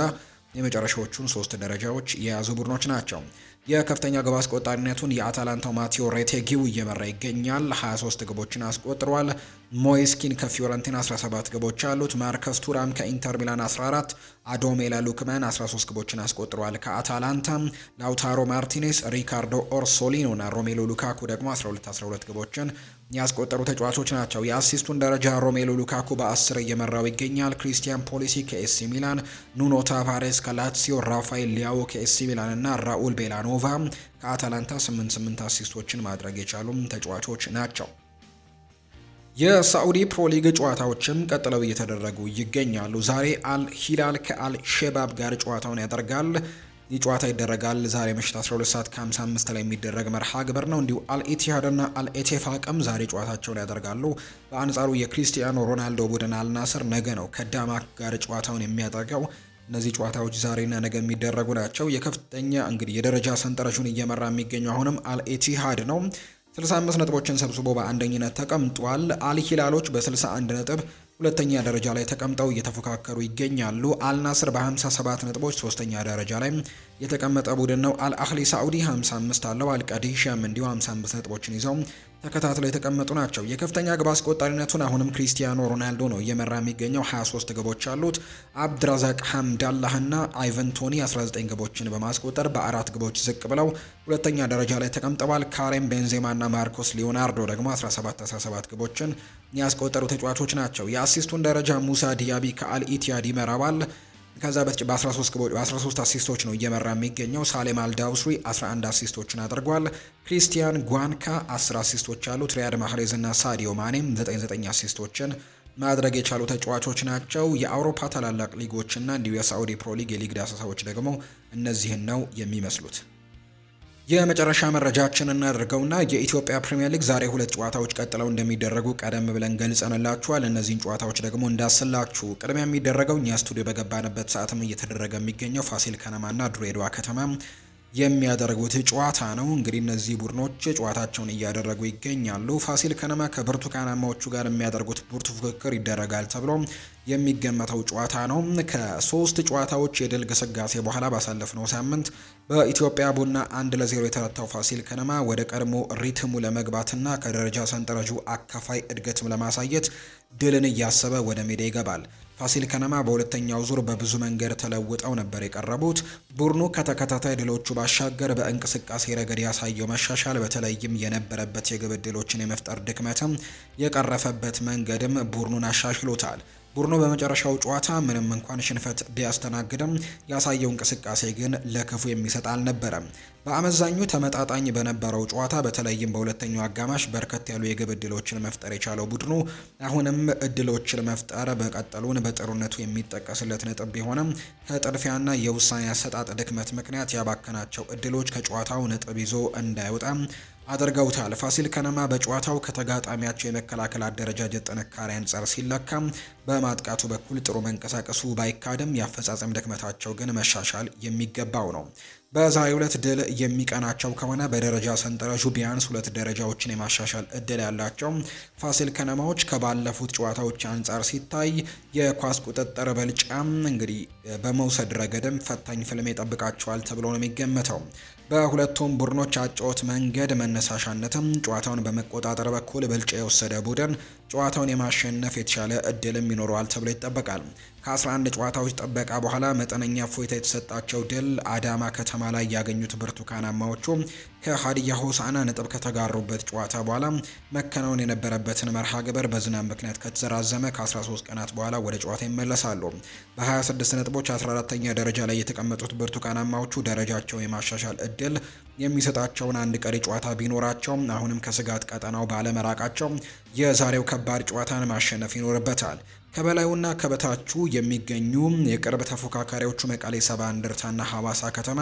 የመጨረሻዎቹን 3 ደረጃዎች የያዙ ቡድኖች ናቸው። የከፍተኛ ግብ አስቆጣሪነቱን የአታላንታው ማቴዮ ሬቴጊው እየመራ ይገኛል። 23 ግቦችን አስቆጥሯል። ሞይስኪን ከፊዮረንቲና 17 ግቦች አሉት። ማርከስ ቱራም ከኢንተር ሚላን 14፣ አዶሜላ ሉክማን 13 ግቦችን አስቆጥሯል። ከአታላንታ ላውታሮ ማርቲኔስ፣ ሪካርዶ ኦርሶሊኖ እና ሮሜሎ ሉካኩ ደግሞ 12 ግቦችን ያስቆጠሩ ተጫዋቾች ናቸው። የአሲስቱን ደረጃ ሮሜሎ ሉካኩ በ10 እየመራው ይገኛል። ክሪስቲያን ፖሊሲ ከኤሲ ሚላን፣ ኑኖ ታቫሬስ ከላትሲዮ፣ ራፋኤል ሊያዎ ከኤሲ ሚላን እና ራኡል ቤላኖቫ ከአታላንታ 8 አሲስቶችን ማድረግ የቻሉም ተጫዋቾች ናቸው። የሳዑዲ ፕሮ ሊግ ጨዋታዎችም ቀጥለው እየተደረጉ ይገኛሉ። ዛሬ አል ሂላል ከአል ሼባብ ጋር ጨዋታውን ያደርጋል። ይህ ጨዋታ ይደረጋል ዛሬ ምሽት 12 ሰዓት ከ55 ላይ የሚደረግ መርሃ ግብር ነው። እንዲሁ አልኢቲሃድ እና አልኤቴፋቅም ዛሬ ጨዋታቸውን ያደርጋሉ። በአንጻሩ የክሪስቲያኖ ሮናልዶ ቡድን አልናስር ነገ ነው ከዳማክ ጋር ጨዋታውን የሚያደርገው። እነዚህ ጨዋታዎች ዛሬና ነገ የሚደረጉ ናቸው። የከፍተኛ እንግዲህ የደረጃ ሰንጠረዡን እየመራ የሚገኘው አሁንም አልኢቲሃድ ነው። 65 ነጥቦችን ሰብስቦ በአንደኝነት ተቀምጧል። አልሂላሎች በ61 ነጥብ ሁለተኛ ደረጃ ላይ ተቀምጠው እየተፎካከሩ ይገኛሉ። አልናስር በ57 ነጥቦች ሶስተኛ ደረጃ ላይ የተቀመጠ ቡድን ነው። አልአህሊ ሳዑዲ 55 አለው። አልቀዲሽም እንዲሁ 55 ነጥቦችን ይዘው ተከታትለው የተቀመጡ ናቸው። የከፍተኛ ግብ አስቆጣሪነቱን አሁንም ክሪስቲያኖ ሮናልዶ ነው እየመራ የሚገኘው 23 ግቦች አሉት። አብድራዛቅ ሐምዳላህና አይቨን ቶኒ 19 ግቦችን በማስቆጠር በአራት ግቦች ዝቅ ብለው ሁለተኛ ደረጃ ላይ ተቀምጠዋል። ካሬም ቤንዜማና ማርኮስ ሊዮናርዶ ደግሞ 17 ግቦችን ያስቆጠሩ ተጫዋቾች ናቸው። የአሲስቱን ደረጃ ሙሳ ዲያቢ ከአልኢቲያድ ይመራዋል። ከዛ በ13 አሲስቶች ነው እየመራ የሚገኘው። ሳሌም አልዳውስሪ 11 አሲስቶችን አድርጓል። ክሪስቲያን ጓንካ 10 አሲስቶች አሉት። ሪያድ ማህሬዝ እና ሳዲዮ ማኔም 9 አሲስቶችን ማድረግ የቻሉ ተጫዋቾች ናቸው። የአውሮፓ ታላላቅ ሊጎችና እንዲሁ የሳዑዲ ፕሮ ሊግ የሊግ ዳሰሳዎች ደግሞ እነዚህን ነው የሚመስሉት። የመጨረሻ መረጃችን እናደርገውና የኢትዮጵያ ፕሪሚየር ሊግ ዛሬ ሁለት ጨዋታዎች ቀጥለው እንደሚደረጉ ቀደም ብለን ገልጸንላችኋል። እነዚህን ጨዋታዎች ደግሞ እንዳስላችሁ ቅድሚያ የሚደረገው እኛ ስቱዲዮ በገባንበት ሰዓትም እየተደረገ የሚገኘው ፋሲል ከነማና ድሬዳዋ ከተማ የሚያደርጉት ጨዋታ ነው። እንግዲህ እነዚህ ቡድኖች ጨዋታቸውን እያደረጉ ይገኛሉ። ፋሲል ከነማ ከብርቱካናማዎቹ ጋር የሚያደርጉት ብርቱ ፉክክር ይደረጋል ተብሎ የሚገመተው ጨዋታ ነው። ከሶስት ጨዋታዎች የድል ግስጋሴ በኋላ ባሳለፍነው ሳምንት በኢትዮጵያ ቡና 1-0 የተረታው ፋሲል ከነማ ወደ ቀድሞ ሪትሙ ለመግባትና ከደረጃ ሰንጠረዡ አካፋይ እድገትም ለማሳየት ድልን እያሰበ ወደ ሜዳ ይገባል። ፋሲል ከነማ በሁለተኛው ዙር በብዙ መንገድ ተለውጠው ነበር የቀረቡት። ቡድኑ ከተከታታይ ድሎቹ ባሻገር በእንቅስቃሴ ረገድ ያሳየው መሻሻል፣ በተለይም የነበረበት የግብ ዕድሎችን የመፍጠር ድክመትም የቀረፈበት መንገድም ቡድኑን አሻሽሎታል። ቡድኑ በመጨረሻው ጨዋታ ምንም እንኳን ሽንፈት ቢያስተናግድም ያሳየው እንቅስቃሴ ግን ለክፉ የሚሰጥ አልነበረም። በአመዛኙ ተመጣጣኝ በነበረው ጨዋታ በተለይም በሁለተኛው አጋማሽ በርከት ያሉ የግብ ዕድሎችን መፍጠር የቻለው ቡድኑ አሁንም ዕድሎችን መፍጠር በቀጠሉን በጥሩነቱ የሚጠቀስለት ነጥብ ቢሆንም ከጥድፊያና የውሳኔ አሰጣጥ ድክመት ምክንያት ያባከናቸው ዕድሎች ከጨዋታው ነጥብ ይዞ እንዳይወጣ አድርገውታል። ፋሲል ከነማ በጨዋታው ከተጋጣሚያቸው የመከላከል አደረጃጀት ጥንካሬ አንጻር ሲለካ በማጥቃቱ በኩል ጥሩ መንቀሳቀሱ ባይካድም የአፈጻጸም ድክመታቸው ግን መሻሻል የሚገባው ነው። በዛሬው ዕለት ድል የሚቀናቸው ከሆነ በደረጃ ሰንጠረዡ ቢያንስ 2 ደረጃዎችን የማሻሻል እድል ያላቸው ፋሲል ከነማዎች ከባለፉት ጨዋታዎች አንጻር ሲታይ የኳስ ቁጥጥር በልጫም እንግዲህ በመውሰድ ረገድም ፈታኝ ፍልም ይጠብቃቸዋል ተብሎ ነው የሚገመተው። በሁለቱም ቡድኖች አጨዋወት መንገድ መነሳሻነትም ጨዋታውን በመቆጣጠር በኩል ብልጫ የወሰደ ቡድን ጨዋታውን የማሸነፍ የተሻለ እድልም ይኖረዋል ተብሎ ይጠበቃል። ከ11 ጨዋታዎች ጥበቃ በኋላ መጠነኛ እፎይታ የተሰጣቸው ድል አዳማ ከተማ ላይ ያገኙት ብርቱካናማዎቹ ከሀዲያ ሆሳዕና ነጥብ ከተጋሩበት ጨዋታ በኋላ መከናወን የነበረበትን መርሃ ግብር በዝናብ ምክንያት ከተዘራዘመ ከ13 ቀናት በኋላ ወደ ጨዋታ ይመለሳሉ። በ26 ነጥቦች 14ኛ ደረጃ ላይ የተቀመጡት ብርቱካናማዎቹ ደረጃቸው የማሻሻል እድል የሚሰጣቸውን አንድ ቀሪ ጨዋታ ቢኖራቸው አሁንም ከስጋት ቀጠናው ባለመራቃቸው የዛሬው ከባድ ጨዋታን ማሸነፍ ይኖርበታል። ከበላዩና ከበታቹ የሚገኙ የቅርብ ተፎካካሪዎቹ መቀሌ ሰባ እንደርታና ሐዋሳ ከተማ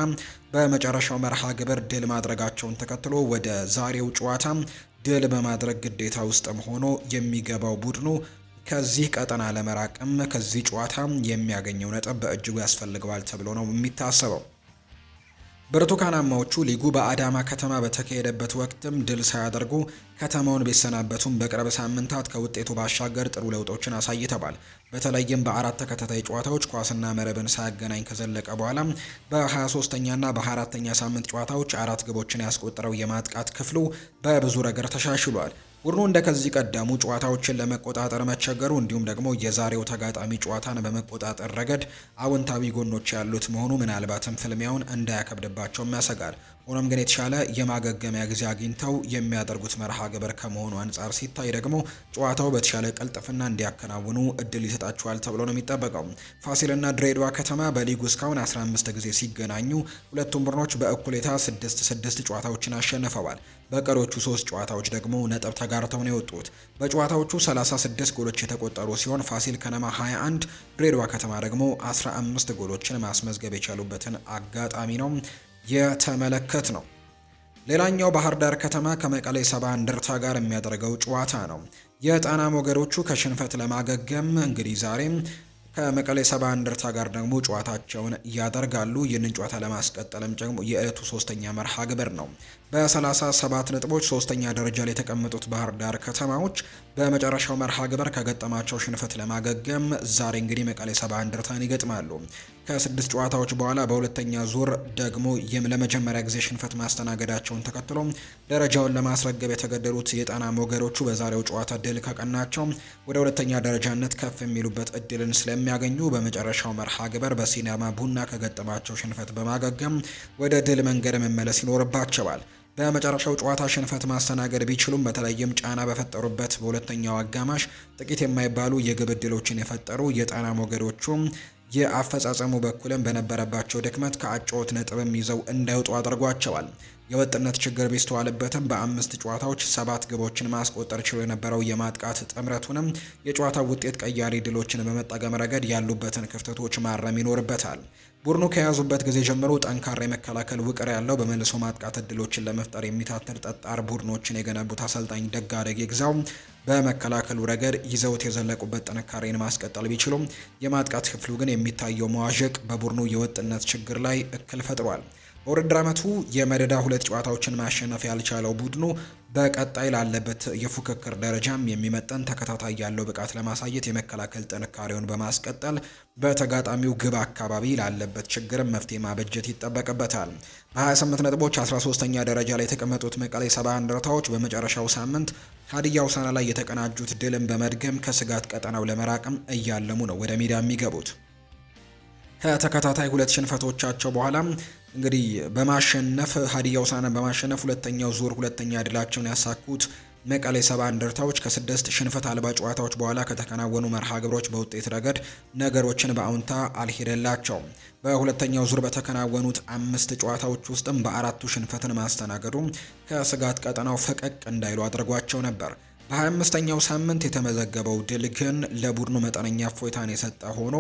በመጨረሻው መርሃ ግብር ድል ማድረጋቸውን ተከትሎ ወደ ዛሬው ጨዋታ ድል በማድረግ ግዴታ ውስጥም ሆኖ የሚገባው ቡድኑ ከዚህ ቀጠና ለመራቅም ከዚህ ጨዋታ የሚያገኘው ነጥብ በእጅጉ ያስፈልገዋል ተብሎ ነው የሚታሰበው። ብርቱካናማዎቹ ሊጉ በአዳማ ከተማ በተካሄደበት ወቅትም ድል ሳያደርጉ ከተማውን ቢሰናበቱም በቅርብ ሳምንታት ከውጤቱ ባሻገር ጥሩ ለውጦችን አሳይተዋል። በተለይም በአራት ተከታታይ ጨዋታዎች ኳስና መረብን ሳያገናኝ ከዘለቀ በኋላ በ23ኛና በ24ኛ ሳምንት ጨዋታዎች 4 ግቦችን ያስቆጠረው የማጥቃት ክፍሉ በብዙ ረገድ ተሻሽሏል። ቡድኑ እንደከዚህ ቀደሙ ጨዋታዎችን ለመቆጣጠር መቸገሩ እንዲሁም ደግሞ የዛሬው ተጋጣሚ ጨዋታን በመቆጣጠር ረገድ አዎንታዊ ጎኖች ያሉት መሆኑ ምናልባትም ፍልሚያውን እንዳያከብድባቸው ያሰጋል። ሆኖም ግን የተሻለ የማገገሚያ ጊዜ አግኝተው የሚያደርጉት መርሃ ግብር ከመሆኑ አንጻር ሲታይ ደግሞ ጨዋታው በተሻለ ቅልጥፍና እንዲያከናውኑ እድል ይሰጣቸዋል ተብሎ ነው የሚጠበቀው። ፋሲልና ድሬዳዋ ከተማ በሊጉ እስካሁን 15 ጊዜ ሲገናኙ ሁለቱም ቡድኖች በእኩሌታ 6 ጨዋታዎችን አሸንፈዋል። በቀሪዎቹ 3 ጨዋታዎች ደግሞ ነጥብ ተጋርተው ነው የወጡት። በጨዋታዎቹ 36 ጎሎች የተቆጠሩ ሲሆን ፋሲል ከነማ 21፣ ድሬዳዋ ከተማ ደግሞ 15 ጎሎችን ማስመዝገብ የቻሉበትን አጋጣሚ ነው የተመለከት ነው። ሌላኛው ባህር ዳር ከተማ ከመቀሌ ሰባ እንደርታ ጋር የሚያደርገው ጨዋታ ነው። የጣና ሞገዶቹ ከሽንፈት ለማገገም እንግዲህ ዛሬም ከመቀሌ ሰባ እንደርታ ጋር ደግሞ ጨዋታቸውን ያደርጋሉ። ይህንን ጨዋታ ለማስቀጠልም ደግሞ የዕለቱ 3ኛ መርሃ ግብር ነው። በ37 ነጥቦች ሶስተኛ ደረጃ ላይ የተቀመጡት ባህር ዳር ከተማዎች በመጨረሻው መርሃ ግብር ከገጠማቸው ሽንፈት ለማገገም ዛሬ እንግዲህ መቀሌ ሰባ እንደርታን ይገጥማሉ። ከ6 ጨዋታዎች በኋላ በሁለተኛ ዙር ደግሞ ለመጀመሪያ ጊዜ ሽንፈት ማስተናገዳቸውን ተከትሎ ደረጃውን ለማስረገብ የተገደሉት የጣና ሞገዶቹ በዛሬው ጨዋታ ድል ከቀናቸው ወደ ሁለተኛ ደረጃነት ከፍ የሚሉበት እድልን ስለሚያገኙ በመጨረሻው መርሃ ግብር በሲዳማ ቡና ከገጠማቸው ሽንፈት በማገገም ወደ ድል መንገድ መመለስ ይኖርባቸዋል። በመጨረሻው ጨዋታ ሽንፈት ማስተናገድ ቢችሉም በተለይም ጫና በፈጠሩበት በሁለተኛው አጋማሽ ጥቂት የማይባሉ የግብ ዕድሎችን የፈጠሩ የጣና ሞገዶቹ የአፈጻጸሙ በኩልም በነበረባቸው ድክመት ከአጨዋወት ነጥብም ይዘው እንዳይወጡ አድርጓቸዋል። የወጥነት ችግር ቢስተዋልበትም በ5 ጨዋታዎች 7 ግቦችን ማስቆጠር ችሎ የነበረው የማጥቃት ጥምረቱንም የጨዋታው ውጤት ቀያሪ ድሎችን በመጠቀም ረገድ ያሉበትን ክፍተቶች ማረም ይኖርበታል። ቡድኑ ከያዙበት ጊዜ ጀምሮ ጠንካራ የመከላከል ውቅር ያለው በመልሶ ማጥቃት እድሎችን ለመፍጠር የሚታተር ጠጣር ቡድኖችን የገነቡት አሰልጣኝ ደጋደግ ይግዛው በመከላከሉ ረገድ ይዘውት የዘለቁበት ጥንካሬን ማስቀጠል ቢችሉም የማጥቃት ክፍሉ ግን የሚታየው መዋዠቅ በቡድኑ የወጥነት ችግር ላይ እክል ፈጥሯል። በውድድር ዓመቱ የመደዳ 2 ጨዋታዎችን ማሸነፍ ያልቻለው ቡድኑ በቀጣይ ላለበት የፉክክር ደረጃም የሚመጠን ተከታታይ ያለው ብቃት ለማሳየት የመከላከል ጥንካሬውን በማስቀጠል በተጋጣሚው ግብ አካባቢ ላለበት ችግርም መፍትሄ ማበጀት ይጠበቅበታል። በ28 ነጥቦች 13ኛ ደረጃ ላይ የተቀመጡት መቀሌ ሰባ እንደርታዎች በመጨረሻው ሳምንት ሀዲያ ሆሳዕና ላይ የተቀናጁት ድልን በመድገም ከስጋት ቀጠናው ለመራቅም እያለሙ ነው ወደ ሜዳ የሚገቡት። ከተከታታይ 2 ሽንፈቶቻቸው በኋላ እንግዲህ በማሸነፍ ሀዲያ ሆሳዕናን በማሸነፍ ሁለተኛው ዙር ሁለተኛ ድላቸውን ያሳኩት መቀሌ ሰባ እንደርታዎች ከ6 ሽንፈት አልባ ጨዋታዎች በኋላ ከተከናወኑ መርሃ ግብሮች በውጤት ረገድ ነገሮችን በአውንታ አልሄደላቸውም። በሁለተኛው ዙር በተከናወኑት 5 ጨዋታዎች ውስጥም በ4ቱ ሽንፈትን ማስተናገዱ ከስጋት ቀጠናው ፈቀቅ እንዳይሉ አድርጓቸው ነበር። በ25ኛው ሳምንት የተመዘገበው ድል ግን ለቡድኑ መጠነኛ እፎይታን የሰጠ ሆኖ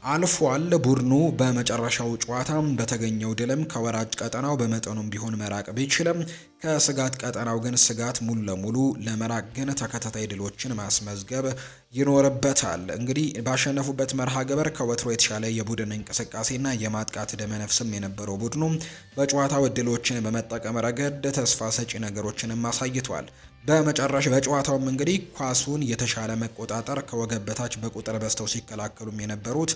አልፏል። ቡድኑ በመጨረሻው ጨዋታ በተገኘው ድልም ከወራጅ ቀጠናው በመጠኑም ቢሆን መራቅ ቢችልም ከስጋት ቀጠናው ግን ስጋት ሙሉ ለሙሉ ለመራቅ ግን ተከታታይ ድሎችን ማስመዝገብ ይኖርበታል። እንግዲህ ባሸነፉበት መርሃ ግብር ከወትሮ የተሻለ የቡድን እንቅስቃሴና የማጥቃት ደመነፍስም የነበረው ቡድኑ በጨዋታው እድሎችን በመጠቀም ረገድ ተስፋ ሰጪ ነገሮችንም አሳይቷል። በጨዋታውም እንግዲህ ኳሱን የተሻለ መቆጣጠር ከወገብ በታች በቁጥር በዝተው ሲከላከሉም የነበሩት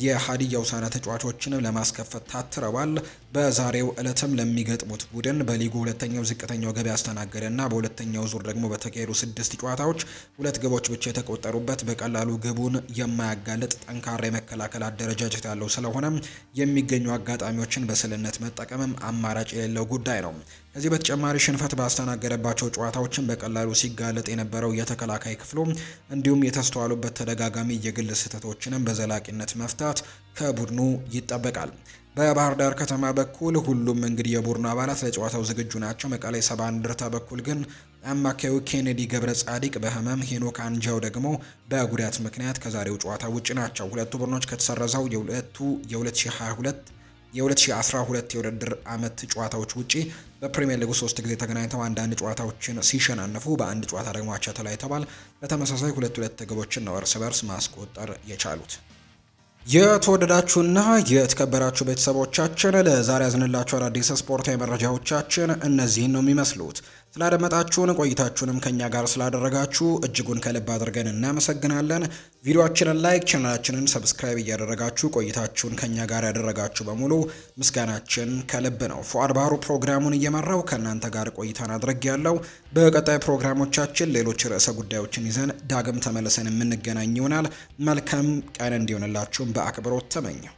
የሀዲያ ሆሳዕና ተጫዋቾችን ለማስከፈት ታትረዋል። በዛሬው ዕለትም ለሚገጥሙት ቡድን በሊጉ ሁለተኛው ዝቅተኛው ግብ ያስተናገደና በሁለተኛው ዙር ደግሞ በተካሄዱ 6 ጨዋታዎች 2 ግቦች ብቻ የተቆጠሩበት በቀላሉ ግቡን የማያጋልጥ ጠንካራ የመከላከል አደረጃጀት ያለው ስለሆነ የሚገኙ አጋጣሚዎችን በስልነት መጠቀምም አማራጭ የሌለው ጉዳይ ነው። ከዚህ በተጨማሪ ሽንፈት ባስተናገደባቸው ጨዋታዎችን በቀላሉ ሲጋለጥ የነበረው የተከላካይ ክፍሉ እንዲሁም የተስተዋሉበት ተደጋጋሚ የግል ስህተቶችንም በዘላቂነት መፍታት ከቡድኑ ይጠበቃል። በባህር ዳር ከተማ በኩል ሁሉም እንግዲህ የቡድኑ አባላት ለጨዋታው ዝግጁ ናቸው። መቀሌ ሰባ እንደርታ በኩል ግን አማካዩ ኬኔዲ ገብረ ጻዲቅ በህመም፣ ሄኖክ አንጃው ደግሞ በጉዳት ምክንያት ከዛሬው ጨዋታ ውጭ ናቸው። ሁለቱ ቡድኖች ከተሰረዘው የ2012 የውድድር ዓመት ጨዋታዎች ውጪ በፕሪሚየር ሊጉ 3 ጊዜ ተገናኝተው አንዳንድ ጨዋታዎችን ሲሸናነፉ በአንድ ጨዋታ ደግሞ አቻ ተለያይተዋል። በተመሳሳይ 2 ግቦችን ነው እርስ በርስ ማስቆጠር የቻሉት። የተወደዳችሁና የተከበራችሁ ቤተሰቦቻችን ለዛሬ ያዝንላችሁ አዳዲስ ስፖርታዊ መረጃዎቻችን እነዚህን ነው የሚመስሉት። ስላደመጣችሁን ቆይታችሁንም ከኛ ጋር ስላደረጋችሁ እጅጉን ከልብ አድርገን እናመሰግናለን። ቪዲዮአችንን ላይክ፣ ቻናላችንን ሰብስክራይብ እያደረጋችሁ ቆይታችሁን ከኛ ጋር ያደረጋችሁ በሙሉ ምስጋናችን ከልብ ነው። ፉአድ ባህሩ ፕሮግራሙን እየመራው ከእናንተ ጋር ቆይታን አድርጌያለሁ። በቀጣይ ፕሮግራሞቻችን ሌሎች ርዕሰ ጉዳዮችን ይዘን ዳግም ተመልሰን የምንገናኝ ይሆናል። መልካም ቀን እንዲሆንላችሁም በአክብሮት ተመኘሁ።